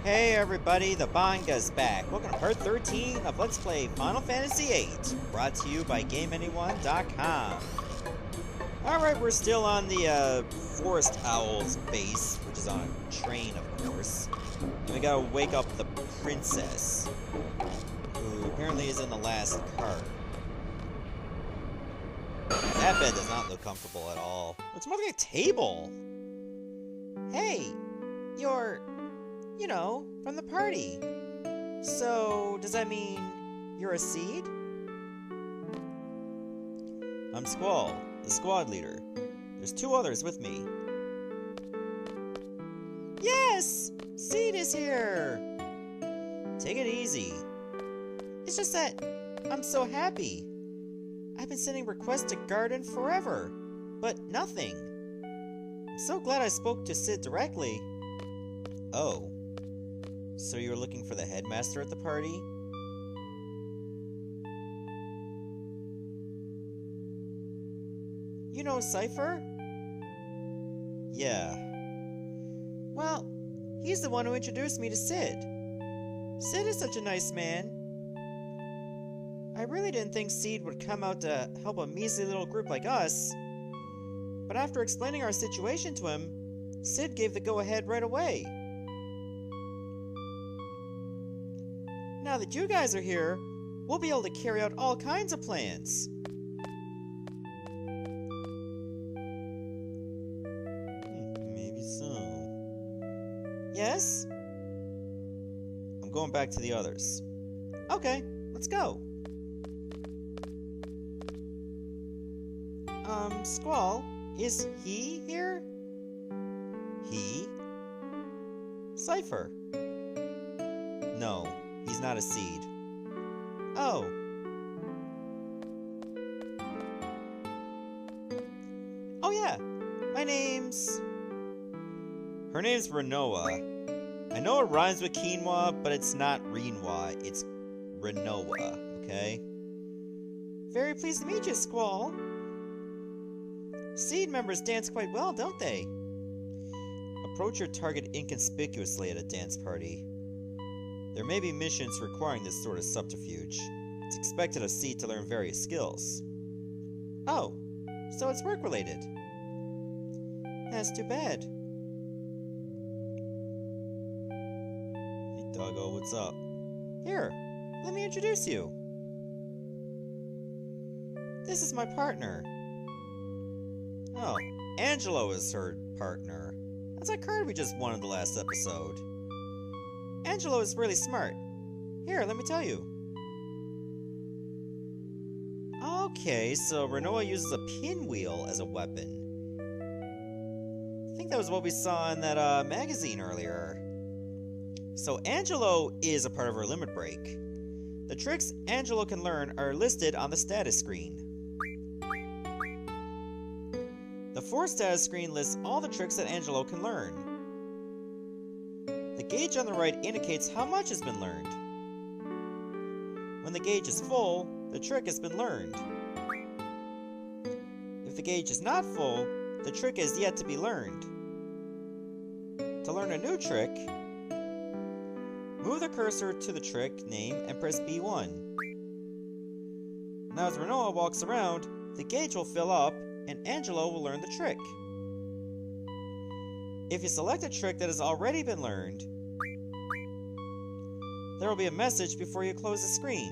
Hey everybody, the Banga's back. Welcome to part 13 of Let's Play Final Fantasy VIII, brought to you by GameAnyone.com. Alright, we're still on the Forest Owl's base, which is on a train, of course. And we gotta wake up the princess, who apparently is in the last car. That bed does not look comfortable at all. It's more like a table. Hey, you're... you know, from the party. So, does that mean you're a seed? I'm Squall, the squad leader. There's two others with me. Yes! Seed is here! Take it easy. It's just that I'm so happy. I've been sending requests to Garden forever, but nothing. I'm so glad I spoke to Sid directly. Oh. So you were looking for the headmaster at the party? You know Cypher? Yeah. Well, he's the one who introduced me to Sid. Sid is such a nice man. I really didn't think Sid would come out to help a measly little group like us. But after explaining our situation to him, Sid gave the go-ahead right away. Now that you guys are here, we'll be able to carry out all kinds of plans. Maybe so. Yes? I'm going back to the others. Okay, let's go. Squall, is he here? He? Cypher. No. He's not a seed. Oh. Oh yeah. My name's... Her name's Rinoa. I know it rhymes with quinoa, but it's not Rinoa. It's Rinoa, okay? Very pleased to meet you, Squall. Seed members dance quite well, don't they? Approach your target inconspicuously at a dance party. There may be missions requiring this sort of subterfuge. It's expected of Seed to learn various skills. Oh, so it's work-related. That's too bad. Hey, doggo, what's up? Here, let me introduce you. This is my partner. Oh, Angelo is her partner. That's that card we just won in the last episode. Angelo is really smart. Here, let me tell you. Okay, so Rinoa uses a pinwheel as a weapon. I think that was what we saw in that magazine earlier. So Angelo is a part of her limit break. The tricks Angelo can learn are listed on the status screen. The 4 status screen lists all the tricks that Angelo can learn. The gauge on the right indicates how much has been learned. When the gauge is full, the trick has been learned. If the gauge is not full, the trick is yet to be learned. To learn a new trick, move the cursor to the trick name and press B1. Now as Rinoa walks around, the gauge will fill up and Angelo will learn the trick. If you select a trick that has already been learned, there will be a message before you close the screen.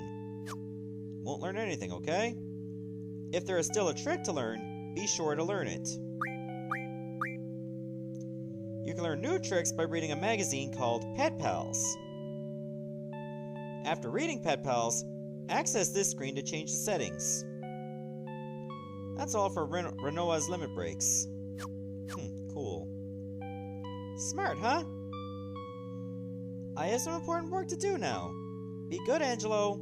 Won't learn anything, okay? If there is still a trick to learn, be sure to learn it. You can learn new tricks by reading a magazine called Pet Pals. After reading Pet Pals, access this screen to change the settings. That's all for Rinoa's limit breaks. Cool. Smart, huh? I have some important work to do now. Be good, Angelo.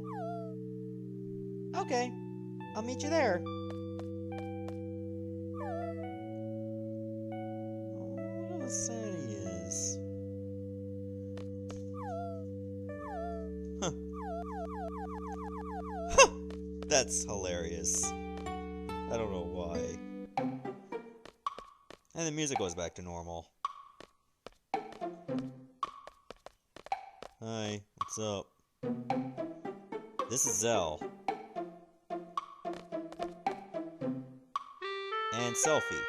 Okay, I'll meet you there. Oh, what a sad he is. Huh. Huh! That's hilarious. I don't know why. And the music goes back to normal. Hi, what's up? This is Zell. And Selfie.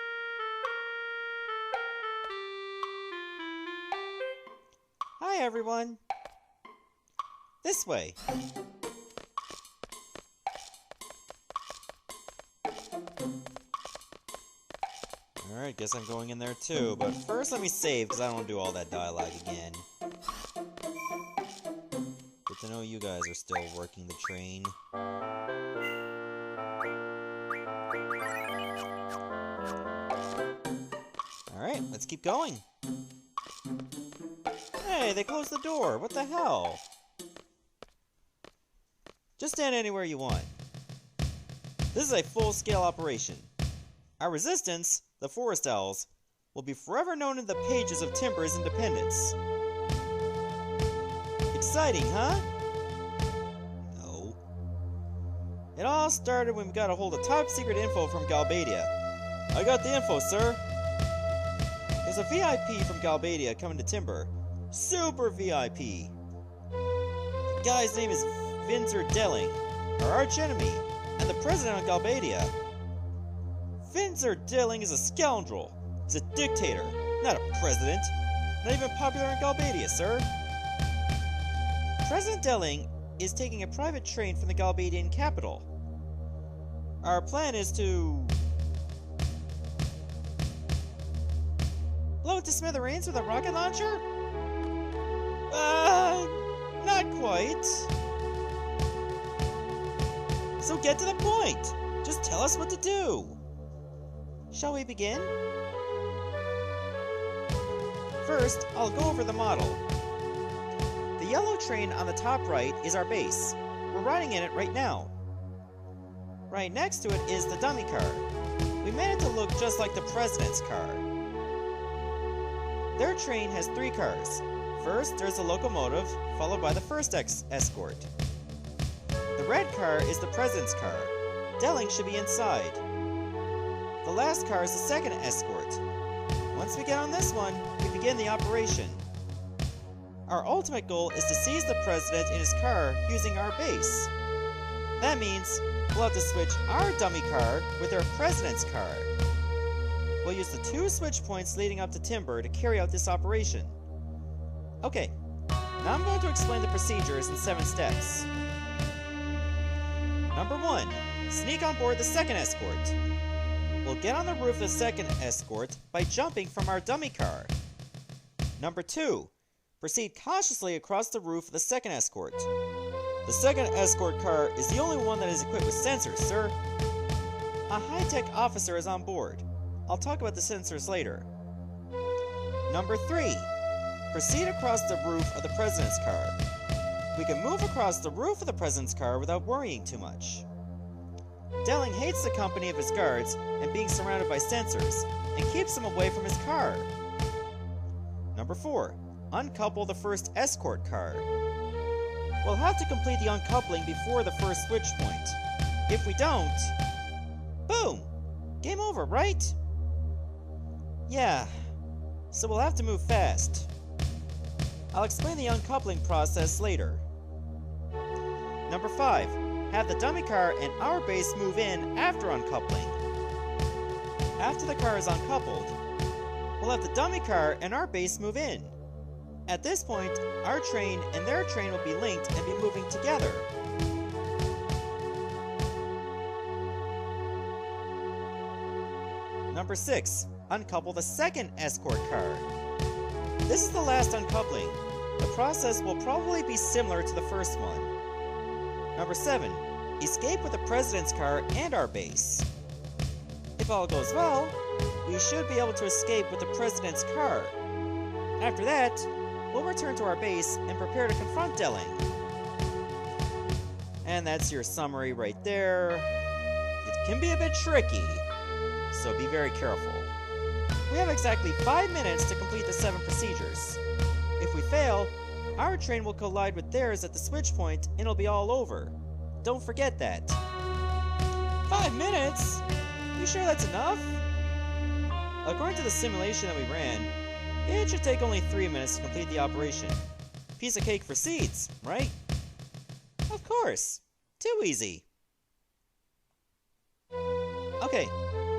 Hi, everyone. This way. Alright, guess I'm going in there too, but first let me save, because I don't want to do all that dialogue again. Good to know you guys are still working the train. Alright, let's keep going. Hey, they closed the door. What the hell? Just stand anywhere you want. This is a full-scale operation. Our resistance, the Forest Owls, will be forever known in the pages of Timber's independence. Exciting, huh? No. It all started when we got a hold of top-secret info from Galbadia. I got the info, sir. There's a VIP from Galbadia coming to Timber. Super VIP. The guy's name is Vinzer Delling, our arch-enemy, and the president of Galbadia. Vinzer Delling is a scoundrel. He's a dictator, not a president. Not even popular in Galbadia, sir. President Delling is taking a private train from the Galbadian capital. Our plan is to blow it to smithereens with a rocket launcher? Not quite. So get to the point. Just tell us what to do. Shall we begin? First, I'll go over the model. The yellow train on the top right is our base. We're riding in it right now. Right next to it is the dummy car. We made it to look just like the president's car. Their train has 3 cars. First, there's the locomotive, followed by the first escort. The red car is the president's car. Delling should be inside. The last car is the second escort. Once we get on this one, we begin the operation. Our ultimate goal is to seize the president in his car using our base. That means we'll have to switch our dummy car with our president's car. We'll use the 2 switch points leading up to Timber to carry out this operation. Okay, now I'm going to explain the procedures in 7 steps. Number 1, sneak on board the second escort. We'll get on the roof of the second escort by jumping from our dummy car. Number 2, proceed cautiously across the roof of the second escort. The second escort car is the only one that is equipped with sensors, sir. A high-tech officer is on board. I'll talk about the sensors later. Number 3, proceed across the roof of the president's car. We can move across the roof of the president's car without worrying too much. Delling hates the company of his guards and being surrounded by sensors, and keeps them away from his car. Number 4, uncouple the first escort car. We'll have to complete the uncoupling before the first switch point. If we don't, boom! Game over, right? Yeah, so we'll have to move fast. I'll explain the uncoupling process later. Number 5, have the dummy car and our base move in after uncoupling. After the car is uncoupled, we'll have the dummy car and our base move in. At this point, our train and their train will be linked and be moving together. Number 6, uncouple the second escort car. This is the last uncoupling. The process will probably be similar to the first one. Number 7, escape with the president's car and our base. If all goes well, we should be able to escape with the president's car. After that, we'll return to our base and prepare to confront Delling. And that's your summary right there. It can be a bit tricky, so be very careful. We have exactly 5 minutes to complete the 7 procedures. If we fail, our train will collide with theirs at the switch point and it'll be all over. Don't forget that. 5 minutes? You sure that's enough? According to the simulation that we ran, it should take only 3 minutes to complete the operation. piece of cake for seeds, right? Of course. Too easy. Okay,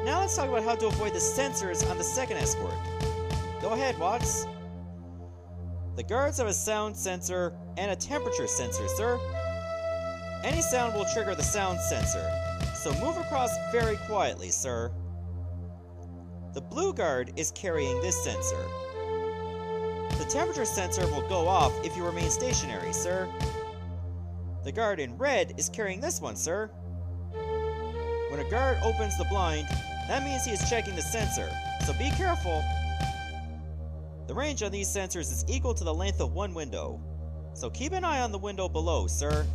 now let's talk about how to avoid the sensors on the second escort. Go ahead, Watts. The guards have a sound sensor and a temperature sensor, sir. Any sound will trigger the sound sensor, so move across very quietly, sir. The blue guard is carrying this sensor. The temperature sensor will go off if you remain stationary, sir. The guard in red is carrying this one, sir. When a guard opens the blind, that means he is checking the sensor, so be careful. The range on these sensors is equal to the length of one window, so keep an eye on the window below, sir.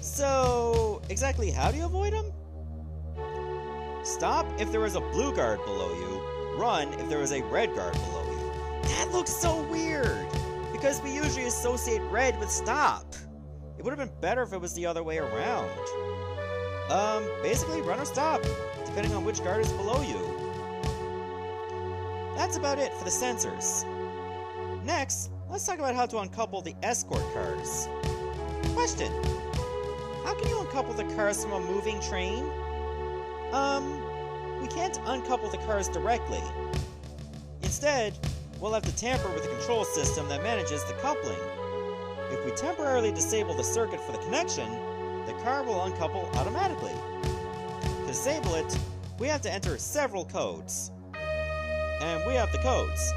So, exactly how do you avoid them? Stop if there is a blue guard below you, run if there is a red guard below you. That looks so weird, because we usually associate red with stop. It would have been better if it was the other way around. Basically run or stop, depending on which guard is below you. That's about it for the sensors. Next, let's talk about how to uncouple the escort cars. Question: how can you uncouple the cars from a moving train? We can't uncouple the cars directly. Instead, we'll have to tamper with the control system that manages the coupling. If we temporarily disable the circuit for the connection, the car will uncouple automatically. To disable it, we have to enter several codes. And we have the codes.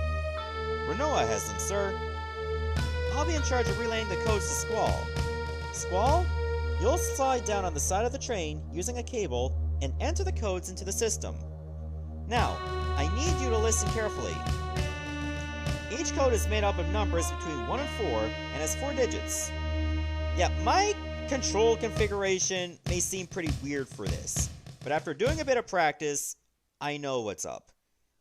Rinoa has them, sir. I'll be in charge of relaying the codes to Squall. Squall, you'll slide down on the side of the train using a cable and enter the codes into the system. Now, I need you to listen carefully. Each code is made up of numbers between 1 and 4 and has 4 digits. Yeah, my control configuration may seem pretty weird for this, but after doing a bit of practice, I know what's up.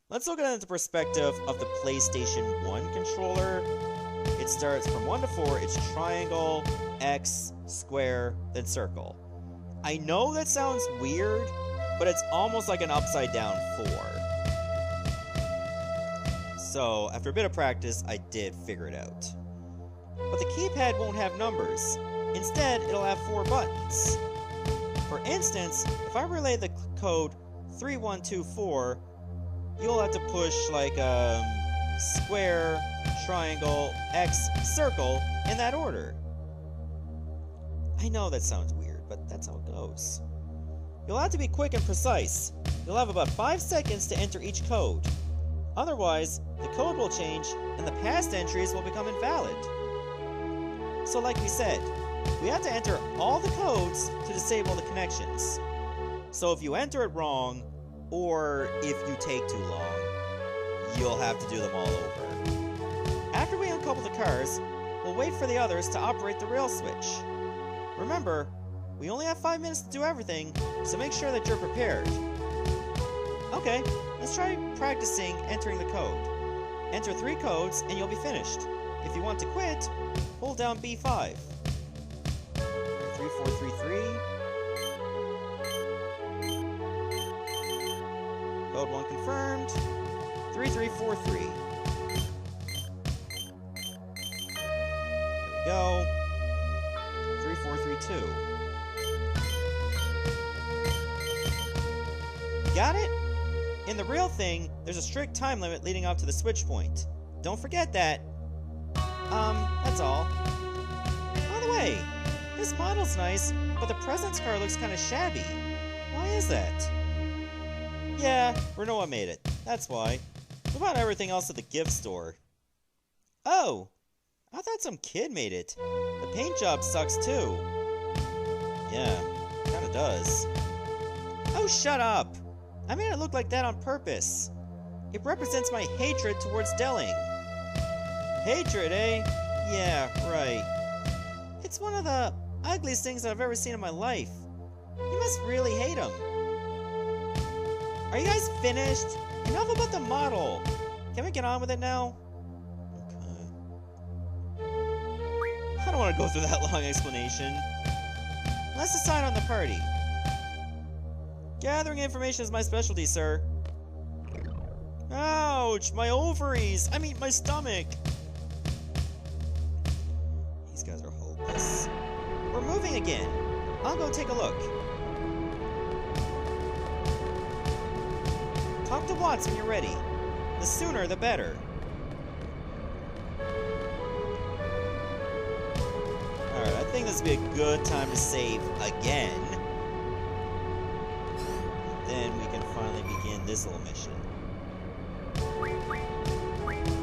Let's look at it in the perspective of the PlayStation 1 controller. It starts from 1 to 4, it's triangle, X, square, then circle. I know that sounds weird, but it's almost like an upside down 4. So, after a bit of practice, I did figure it out. But the keypad won't have numbers. Instead, it'll have 4 buttons. For instance, if I relay the code 3124, you'll have to push like square, triangle, X, circle in that order. I know that sounds weird, but that's how it goes. You'll have to be quick and precise. You'll have about 5 seconds to enter each code. Otherwise, the code will change and the past entries will become invalid. So like we said, we have to enter all the codes to disable the connections. So if you enter it wrong, or if you take too long, you'll have to do them all over. After we uncouple the cars, we'll wait for the others to operate the rail switch. Remember, we only have 5 minutes to do everything, so make sure that you're prepared. Okay, let's try practicing entering the code. Enter 3 codes and you'll be finished. If you want to quit, hold down B5. 3433. Code 1 confirmed. 3343. Here we go. 3432. Got it? In the real thing, there's a strict time limit leading up to the switch point. Don't forget that. That's all. By the way, this model's nice, but the President's car looks kinda shabby. Why is that? Yeah, Rinoa made it. That's why. What about everything else at the gift store? Oh! I thought some kid made it. The paint job sucks too. Yeah, kinda does. Oh, shut up! I made it look like that on purpose. It represents my hatred towards Delling. Hatred, eh? Yeah, right. It's one of the ugliest things I've ever seen in my life. You must really hate him. Are you guys finished? Enough about the model. Can we get on with it now? Okay. I don't want to go through that long explanation. Let's decide on the party. Gathering information is my specialty, sir. Ouch! My ovaries! I mean, my stomach! These guys are hopeless. We're moving again. I'll go take a look. Talk to Watts when you're ready. The sooner, the better. Alright, I think this would be a good time to save again. Then we can finally begin this little mission.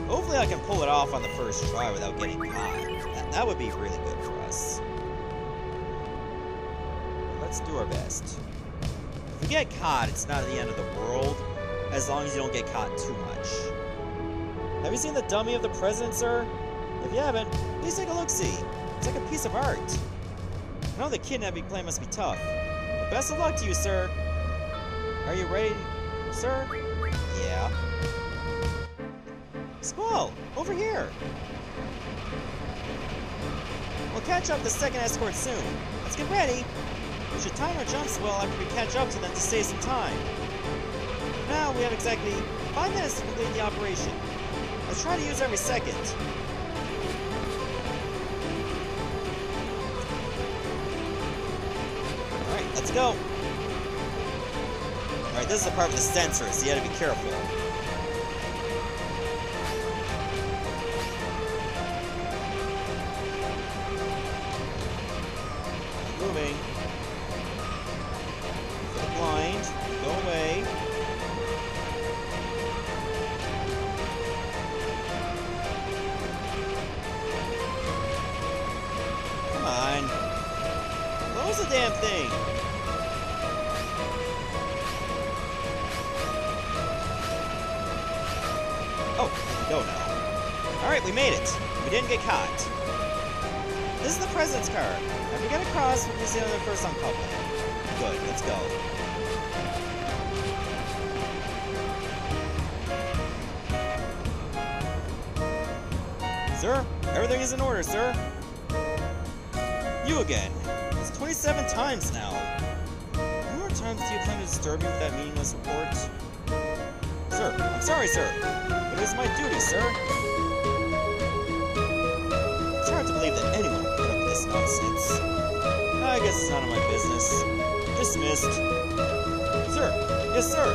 Hopefully I can pull it off on the first try without getting caught. That would be really good for us. Let's do our best. If we get caught, it's not the end of the world, as long as you don't get caught too much. Have you seen the dummy of the president, sir? If you haven't, please take a look-see. It's like a piece of art. I know the kidnapping plan must be tough, but best of luck to you, sir. Are you ready, sir? Yeah. Squall, over here. We'll catch up the second escort soon. Let's get ready. We should time our jumps well after we catch up to them to save some time. Now we have exactly 5 minutes to complete the operation. Let's try to use every second. Alright, let's go. Alright, this is the part with the sensors, so you gotta be careful. Moving. For the blind. Go away. Come on. Close the damn thing. Oh, go now. Alright, we made it. We didn't get caught. This is the president's car. After we get across, we'll use the other first uncoupling. Good, let's go. Sir, everything is in order, sir. You again. It's 27 times now. How many more times do you plan to disturb me with that meaningless report? Sir, I'm sorry, sir. But it is my duty, sir. It's hard to believe that anyone would put up with this nonsense. I guess it's none of my business. Dismissed. Sir! Yes, sir!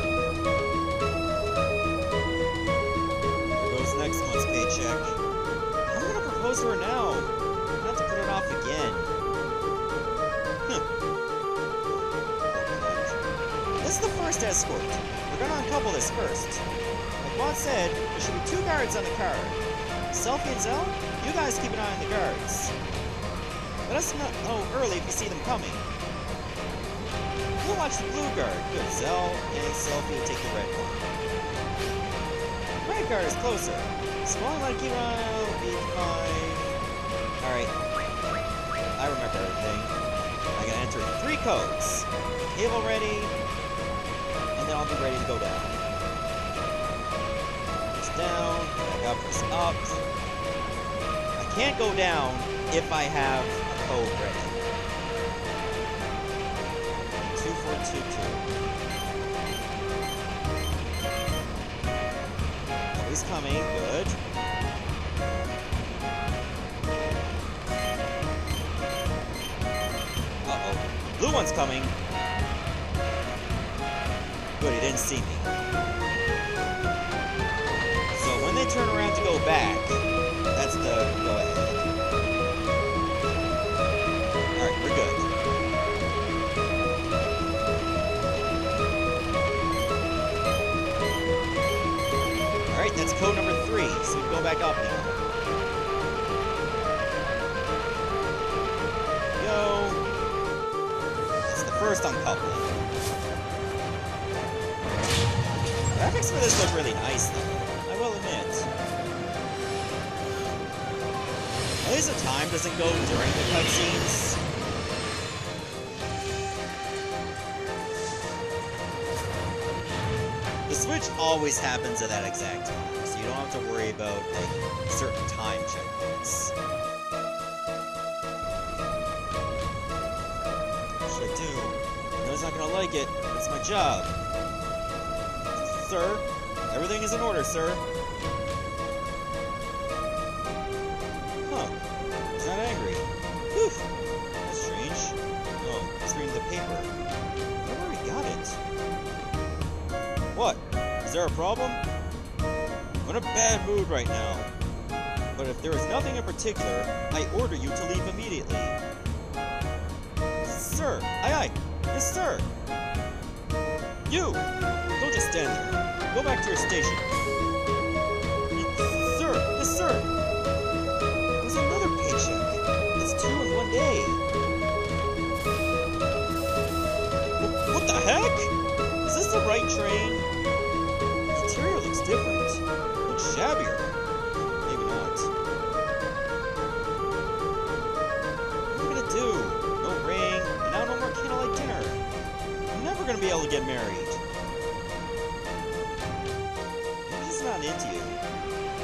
There goes next month's paycheck. I'm gonna propose to her now. Not to put it off again. This is the first escort. We're gonna uncouple this first. Like Juan said, there should be 2 guards on the car. Selfie and Zell, you guys keep an eye on the guards. Let us know early if you see them coming. We'll watch the blue guard. Good. Zell and Selfie will take the red one. Red guard is closer. So I want to keep an eye on B5. Alright. I remember everything. I gotta enter 3 codes. Cable ready. And then I'll be ready to go down. Press down. Back up. Press up. I can't go down if I have a code ready. 2422. Oh, he's coming. Good. Uh-oh. Blue one's coming. Good, he didn't see me. So when they turn around to go back, that's the go ahead. Alright, we're good. Alright, that's code number 3, so we can go back up now. Go. That's the first uncoupling. Graphics for this look really nice, though. I will admit. At least the time doesn't go during the cutscenes. The switch always happens at that exact time, so you don't have to worry about, like, certain time checkpoints. What should I do? I know he's not gonna like it, but it's my job. Sir, everything is in order, sir. Huh. He's not angry. Whew. That's strange. Oh, he's reading the paper. I wonder where he got it. What? Is there a problem? I'm in a bad mood right now. But if there is nothing in particular, I order you to leave immediately. Sir! Aye aye! Yes, sir! You! Don't just stand there. Go back to your station. Sir! Yes, sir! There's another paycheck. It's 2 in 1 day. What the heck? Is this the right train? The interior looks different. It looks shabbier. Maybe not. What am I gonna do? No ring, and now no more candlelight dinner. I'm never gonna be able to get married. Maybe he's not into you.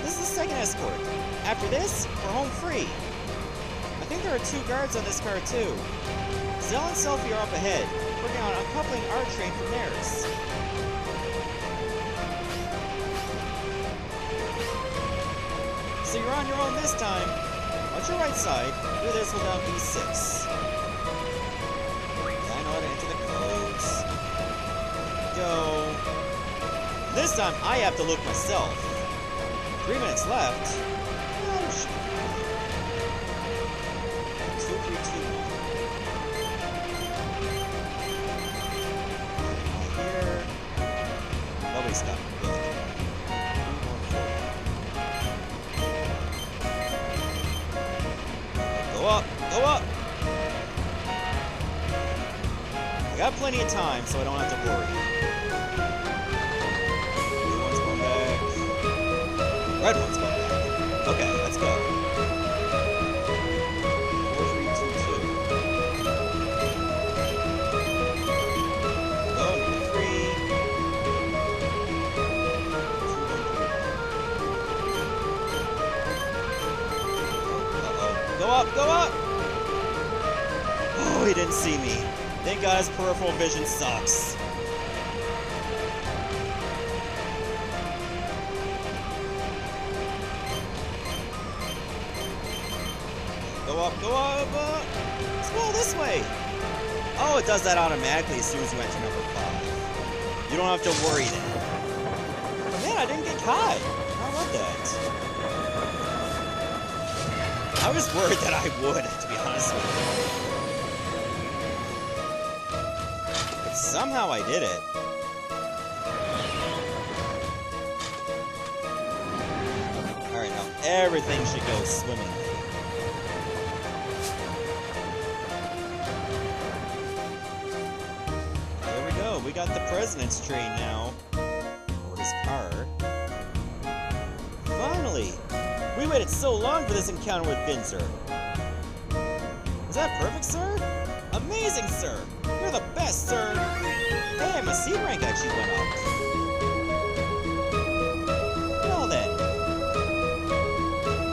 This is the second escort. After this, we're home free. I think there are 2 guards on this car too. Zell and Selfie are up ahead, working on uncoupling our train from theirs. So you're on your own this time. Watch your right side. Do this without B6. Yeah, I know how to enter the codes. Go. This time I have to look myself. 3 minutes left. Oh, shit. 2, 3, 2, 1. Here. Nobody's got me good. Go up! Go up! I got plenty of time, so I don't have to worry. Blue one's going back. Red one's going back. Okay, let's go. 4, 3, 2, 2. Go, number 3. 2, 1, 3. Uh-oh. Go up! Go up! Oh, he didn't see me. Thank God his peripheral vision sucks. Go up, go up! Let's go this way! Oh, it does that automatically as soon as you enter number 5. You don't have to worry then. But man, I didn't get caught. How about that? I was worried that I would, to be honest with you. But somehow I did it. Alright, now everything should go swimmingly. There we go, we got the president's train now. Or his car. Finally! We waited so long for this encounter with Vinzer. Was that perfect, sir? Amazing, sir! You're the best, sir! Hey, my C rank actually went up. Well then.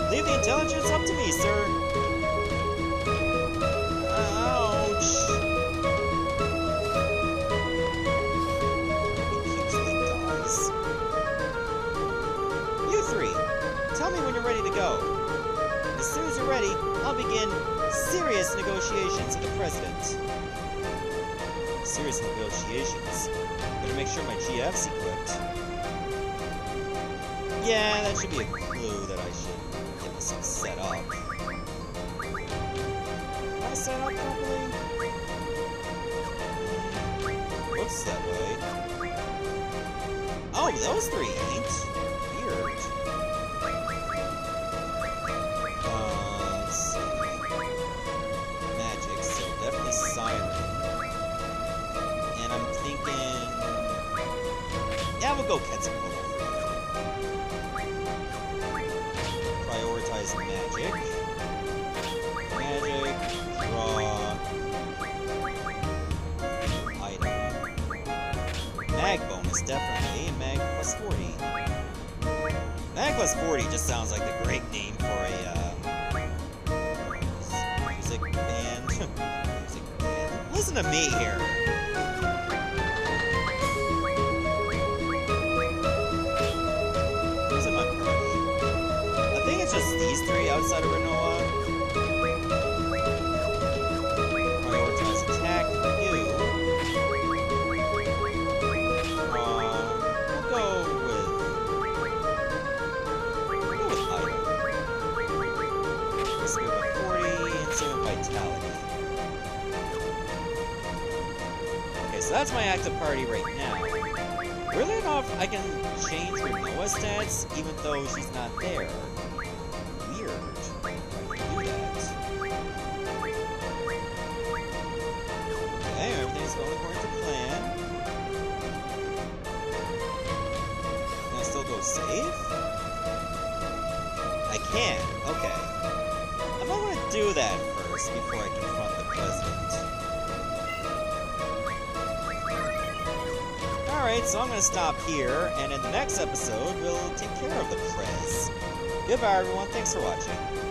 Leave the intelligence up to me, sir. Ouch. He usually dies. You 3. Tell me when you're ready to go. As soon as you're ready, I'll begin serious negotiations with the president. Serious negotiations? Better make sure my GF's equipped. Yeah, that should be a clue that I should get myself set up. Am I set up properly? Looks that way. Oh, those 3 ain't. Weird. Let's see. Magic, so definitely Siren. And I'm thinking... Yeah, we'll go Quetzalcoatl. Prioritize magic. Magic, draw... Item. Mag bonus, definitely. Mag plus 40. Mag plus 40 just sounds like the great name for a, music band. Music band. Listen to me here. Who's in my party? I think it's just these 3 outside of Rinoa. so that's my active party right now. Weirdly enough, I can change Rinoa's stats even though she's not there. Weird. I can do that. Okay, everything's going according to plan. Can I still go save? I can. Okay. I'm not gonna do that first before I confront the president. Alright, so I'm gonna stop here, and in the next episode, we'll take care of the prez. Goodbye, everyone. Thanks for watching.